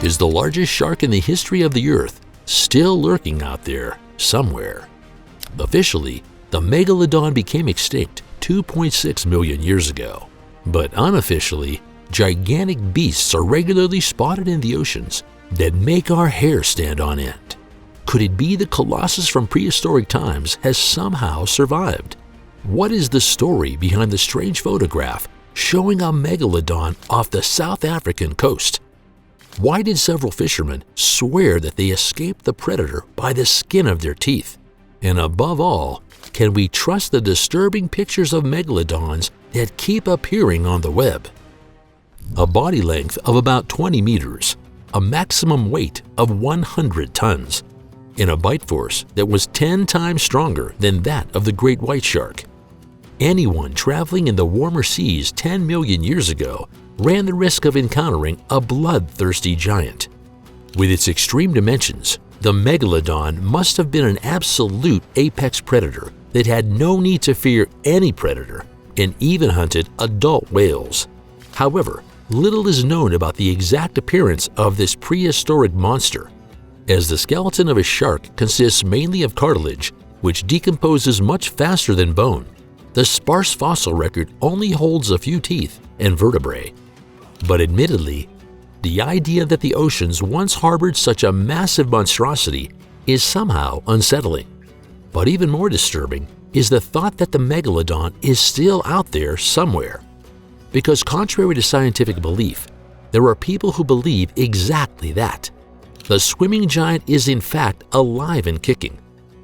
Is the largest shark in the history of the Earth still lurking out there somewhere? Officially, the Megalodon became extinct 2.6 million years ago. But unofficially, gigantic beasts are regularly spotted in the oceans that make our hair stand on end. Could it be the colossus from prehistoric times has somehow survived? What is the story behind the strange photograph showing a megalodon off the South African coast? Why did several fishermen swear that they escaped the predator by the skin of their teeth? And above all, can we trust the disturbing pictures of megalodons that keep appearing on the web? A body length of about 20 meters, a maximum weight of 100 tons, and a bite force that was 10 times stronger than that of the great white shark. Anyone traveling in the warmer seas 10 million years ago ran the risk of encountering a bloodthirsty giant. With its extreme dimensions, the megalodon must have been an absolute apex predator that had no need to fear any predator and even hunted adult whales. However, little is known about the exact appearance of this prehistoric monster, as the skeleton of a shark consists mainly of cartilage, which decomposes much faster than bone. The sparse fossil record only holds a few teeth and vertebrae. But admittedly, the idea that the oceans once harbored such a massive monstrosity is somehow unsettling. But even more disturbing is the thought that the megalodon is still out there somewhere. Because contrary to scientific belief, there are people who believe exactly that. The swimming giant is in fact alive and kicking,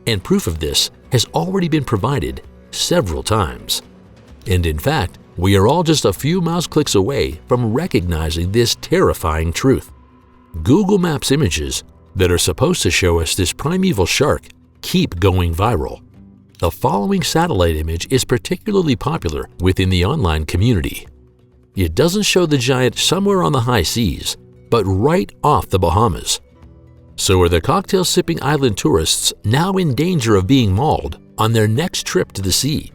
and proof of this has already been provided several times. And in fact, we are all just a few mouse clicks away from recognizing this terrifying truth. Google Maps images that are supposed to show us this primeval shark keep going viral. The following satellite image is particularly popular within the online community. It doesn't show the giant somewhere on the high seas, but right off the Bahamas. So are the cocktail-sipping island tourists now in danger of being mauled on their next trip to the sea?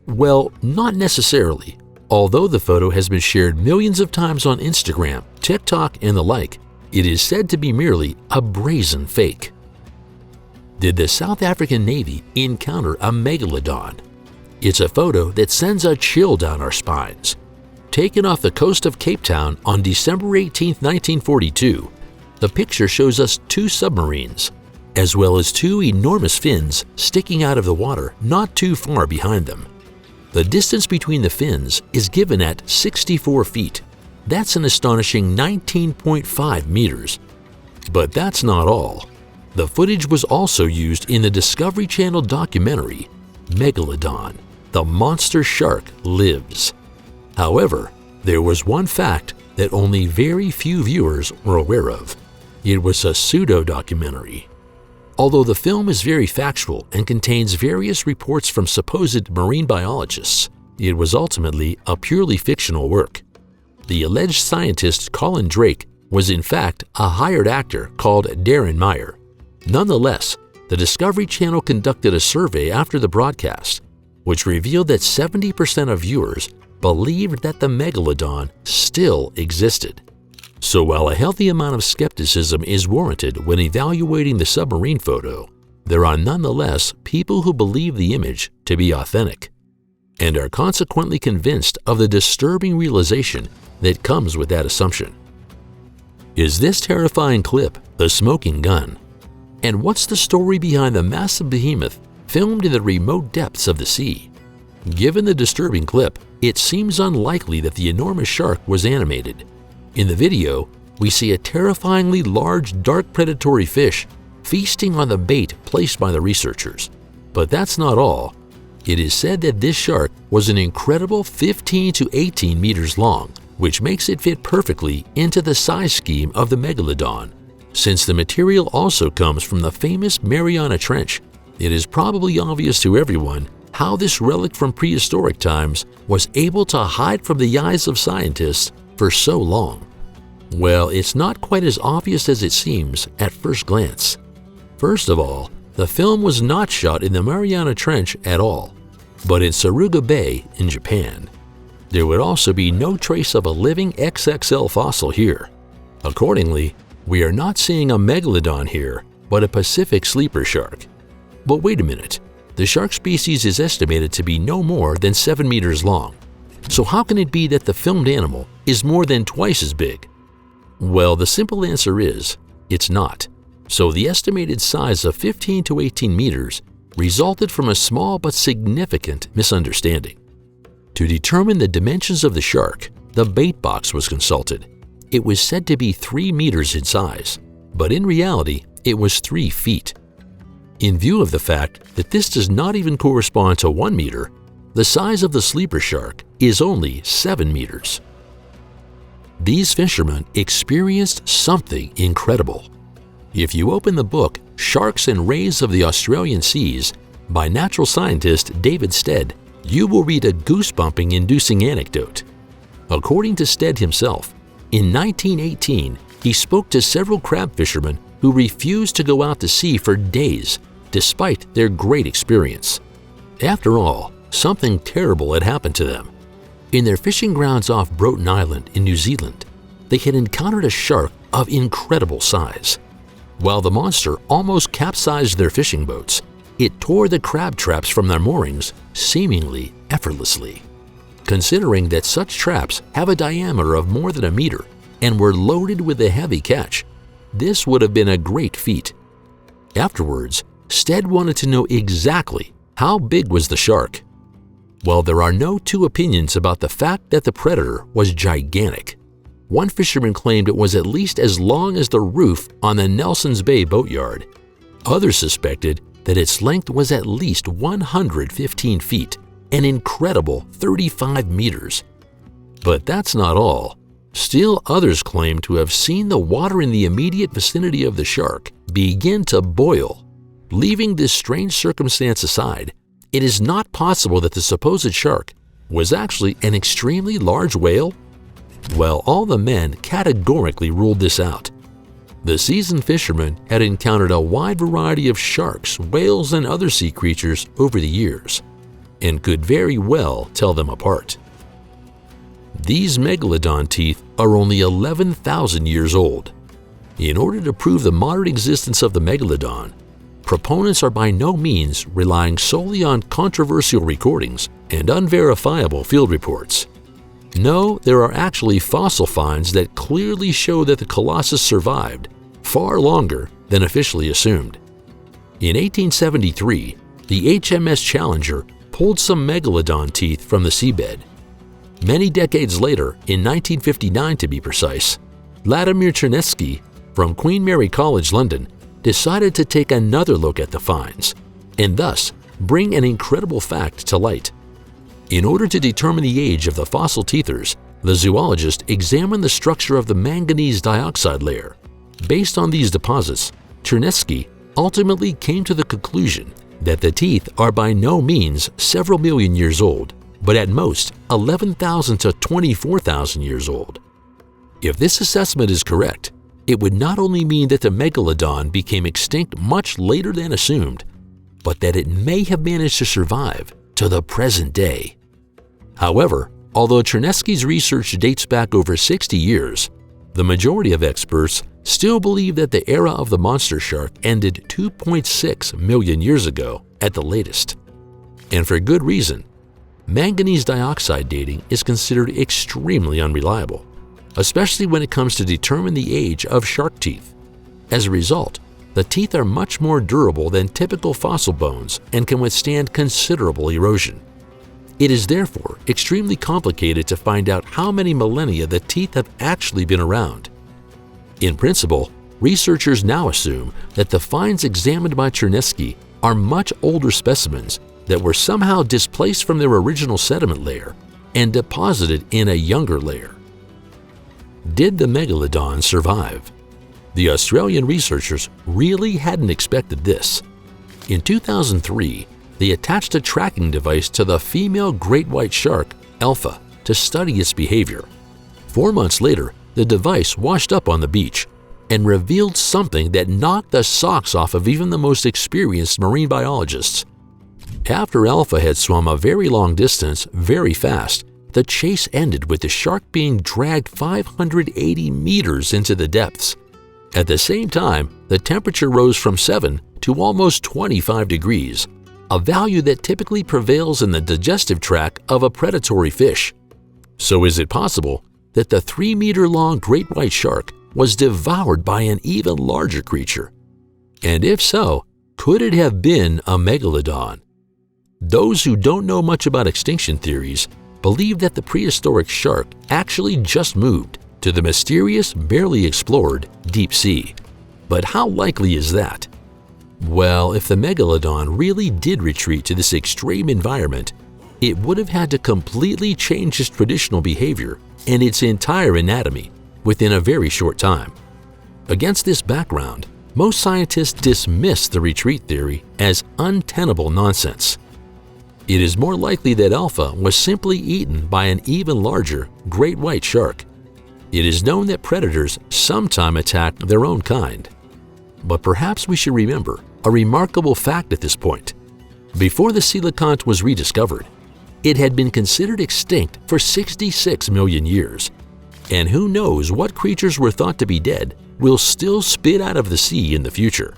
Well, not necessarily. Although the photo has been shared millions of times on Instagram, TikTok, and the like, it is said to be merely a brazen fake. Did the South African Navy encounter a megalodon? It's a photo that sends a chill down our spines. Taken off the coast of Cape Town on December 18, 1942, the picture shows us two submarines, as well as two enormous fins sticking out of the water not too far behind them. The distance between the fins is given at 64 feet. That's an astonishing 19.5 meters. But that's not all. The footage was also used in the Discovery Channel documentary, Megalodon, The Monster Shark Lives. However, there was one fact that only very few viewers were aware of. It was a pseudo-documentary. Although the film is very factual and contains various reports from supposed marine biologists, it was ultimately a purely fictional work. The alleged scientist Colin Drake was in fact a hired actor called Darren Meyer. Nonetheless, the Discovery Channel conducted a survey after the broadcast, which revealed that 70% of viewers believed that the megalodon still existed. So while a healthy amount of skepticism is warranted when evaluating the submarine photo, there are nonetheless people who believe the image to be authentic and are consequently convinced of the disturbing realization that comes with that assumption. Is this terrifying clip the smoking gun? And what's the story behind the massive behemoth filmed in the remote depths of the sea? Given the disturbing clip, it seems unlikely that the enormous shark was animated. In the video, we see a terrifyingly large dark predatory fish feasting on the bait placed by the researchers. But that's not all. It is said that this shark was an incredible 15 to 18 meters long, which makes it fit perfectly into the size scheme of the megalodon. Since the material also comes from the famous Mariana Trench, it is probably obvious to everyone how this relic from prehistoric times was able to hide from the eyes of scientists for so long. Well, it's not quite as obvious as it seems at first glance. First of all, the film was not shot in the Mariana Trench at all, but in Suruga Bay in Japan. There would also be no trace of a living XXL fossil here. Accordingly, We are not seeing a megalodon here, but a Pacific sleeper shark. But wait a minute, the shark species is estimated to be no more than 7 meters long. So how can it be that the filmed animal is more than twice as big? Well, the simple answer is, it's not. So the estimated size of 15 to 18 meters resulted from a small but significant misunderstanding. To determine the dimensions of the shark, the bait box was consulted. It was said to be 3 meters in size, but in reality, it was 3 feet. In view of the fact that this does not even correspond to 1 meter, the size of the sleeper shark is only 7 meters. These fishermen experienced something incredible. If you open the book Sharks and Rays of the Australian Seas by natural scientist David Stead, you will read a goosebump inducing anecdote. According to Stead himself, in 1918, he spoke to several crab fishermen who refused to go out to sea for days despite their great experience. After all, something terrible had happened to them. In their fishing grounds off Broughton Island in New Zealand, they had encountered a shark of incredible size. While the monster almost capsized their fishing boats, it tore the crab traps from their moorings seemingly effortlessly. Considering that such traps have a diameter of more than a meter and were loaded with a heavy catch, this would have been a great feat. Afterwards, Stead wanted to know exactly how big was the shark. Well, there are no two opinions about the fact that the predator was gigantic. One fisherman claimed it was at least as long as the roof on the Nelson's Bay boatyard. Others suspected that its length was at least 115 feet, an incredible 35 meters. But that's not all. Still others claim to have seen the water in the immediate vicinity of the shark begin to boil. Leaving this strange circumstance aside, it is not possible that the supposed shark was actually an extremely large whale. Well, all the men categorically ruled this out. The seasoned fishermen had encountered a wide variety of sharks, whales, and other sea creatures over the years, and could very well tell them apart. These megalodon teeth are only 11,000 years old. In order to prove the modern existence of the megalodon, proponents are by no means relying solely on controversial recordings and unverifiable field reports. No, there are actually fossil finds that clearly show that the colossus survived far longer than officially assumed. In 1873, the HMS Challenger pulled some megalodon teeth from the seabed. Many decades later, in 1959 to be precise, Vladimir Chernesky from Queen Mary College, London, decided to take another look at the finds and thus bring an incredible fact to light. In order to determine the age of the fossil teethers, the zoologist examined the structure of the manganese dioxide layer. Based on these deposits, Chernesky ultimately came to the conclusion that the teeth are by no means several million years old, but at most 11,000 to 24,000 years old. If this assessment is correct, it would not only mean that the megalodon became extinct much later than assumed, but that it may have managed to survive to the present day. However, although Chernesky's research dates back over 60 years, the majority of experts still believe that the era of the monster shark ended 2.6 million years ago at the latest. And for good reason. Manganese dioxide dating is considered extremely unreliable, especially when it comes to determine the age of shark teeth. As a result, the teeth are much more durable than typical fossil bones and can withstand considerable erosion. It is therefore extremely complicated to find out how many millennia the teeth have actually been around. In principle, researchers now assume that the finds examined by Chernesky are much older specimens that were somehow displaced from their original sediment layer and deposited in a younger layer. Did the megalodon survive? The Australian researchers really hadn't expected this. In 2003, they attached a tracking device to the female great white shark, Alpha, to study its behavior. 4 months later, the device washed up on the beach and revealed something that knocked the socks off of even the most experienced marine biologists. After Alpha had swum a very long distance very fast, the chase ended with the shark being dragged 580 meters into the depths. At the same time, the temperature rose from 7 to almost 25 degrees, a value that typically prevails in the digestive tract of a predatory fish. So is it possible that the 3-meter-long great white shark was devoured by an even larger creature? And if so, could it have been a megalodon? Those who don't know much about extinction theories believe that the prehistoric shark actually just moved to the mysterious, barely explored deep sea. But how likely is that? Well, if the megalodon really did retreat to this extreme environment, it would have had to completely change its traditional behavior and its entire anatomy within a very short time. Against this background, most scientists dismiss the retreat theory as untenable nonsense. It is more likely that Alpha was simply eaten by an even larger great white shark. It is known that predators sometimes attack their own kind. But perhaps we should remember a remarkable fact at this point. Before the coelacanth was rediscovered, it had been considered extinct for 66 million years. And who knows what creatures were thought to be dead will still spit out of the sea in the future.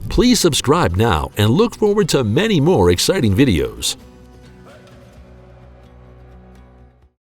Please subscribe now and look forward to many more exciting videos.